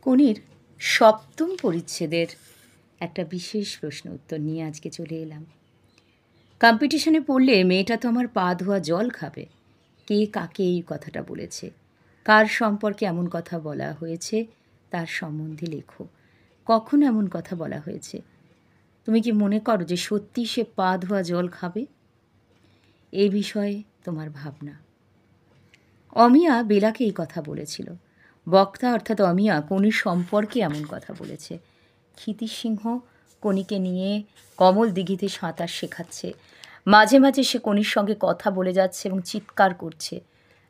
কোনির সপ্তম পরিচ্ছেদের একটা বিশেষ প্রশ্ন উত্তর নিয়ে আজকে চলে এলাম। কম্পিটিশনে পড়লে মেয়েটা তো আমার পা ধোয়া জল খাবে। কে কাকে এই কথাটা বলেছে, কার সম্পর্কে এমন কথা বলা হয়েছে, তার সম্বন্ধে লেখো। কখন এমন কথা বলা হয়েছে? তুমি কি মনে করো যে সত্যি সে পা ধোয়া জল খাবে? এই বিষয়ে তোমার ভাবনা। অমিয়া বেলাকে এই কথা বলেছিল। বক্তা অর্থাৎ অমিয়া কোনির সম্পর্কে এমন কথা বলেছে। ক্ষিতিশ সিংহ কোনিকে নিয়ে কমল দিঘিতে সাঁতার শেখাচ্ছে। মাঝে মাঝে সে কোনির সঙ্গে কথা বলে যাচ্ছে এবং চিৎকার করছে।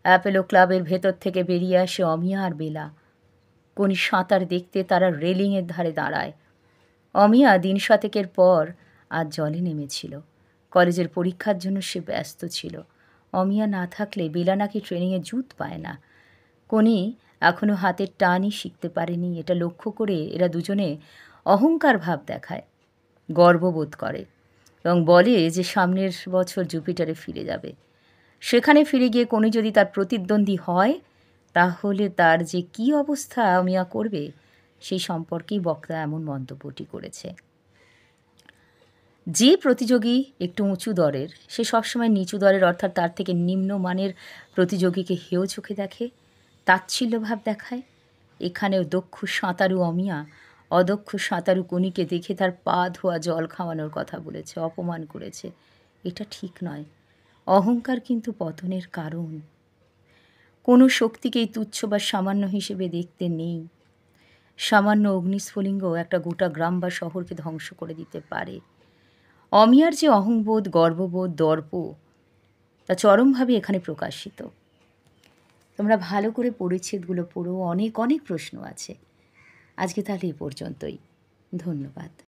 অ্যাপেলো ক্লাবের ভেতর থেকে বেরিয়ে আসে অমিয়া আর বেলা। কোনির সাঁতার দেখতে তারা রেলিংয়ের ধারে দাঁড়ায়। অমিয়া দিন শতেকের পর আজ জলে নেমেছিল। কলেজের পরীক্ষার জন্য সে ব্যস্ত ছিল। অমিয়া না থাকলে বেলা নাকি ট্রেনিংয়ে জুত পায় না। কোনি এখনও হাতের টানই শিখতে পারেনি। এটা লক্ষ্য করে এরা দুজনে অহংকার ভাব দেখায়, গর্ববোধ করে এবং বলে যে সামনের বছর জুপিটারে ফিরে যাবে। সেখানে ফিরে গিয়ে কোনি যদি তার প্রতিদ্বন্দ্বী হয় তাহলে তার যে কী অবস্থা অমিয়া করবে সেই সম্পর্কেই বক্তা এমন মন্তব্যটি করেছে। যে প্রতিযোগী একটু উঁচু দরের সে সবসময় নিচু দরের অর্থাৎ তার থেকে নিম্নমানের প্রতিযোগীকে হেয় চোখে দেখে, তাচ্ছিল্য ভাব দেখায়। এখানেও দক্ষ সাঁতারু অমিয়া অদক্ষ সাঁতারু কোনিকে দেখে তার পা ধোয়া জল খাওয়ানোর কথা বলেছে, অপমান করেছে। এটা ঠিক নয়। অহংকার কিন্তু পতনের কারণ। কোনো শক্তিকেই তুচ্ছ বা সামান্য হিসেবে দেখতে নেই। সামান্য অগ্নিস্ফুলিঙ্গ একটা গোটা গ্রাম বা শহরকে ধ্বংস করে দিতে পারে। অমিয়ার যে অহংবোধ, গর্ববোধ, দর্প তা চরমভাবে এখানে প্রকাশিত। তোমরা ভালো করে পরিচ্ছেদগুলো পড়ো, অনেক অনেক প্রশ্ন আছে। আজকে তাহলে এই পর্যন্তই। ধন্যবাদ।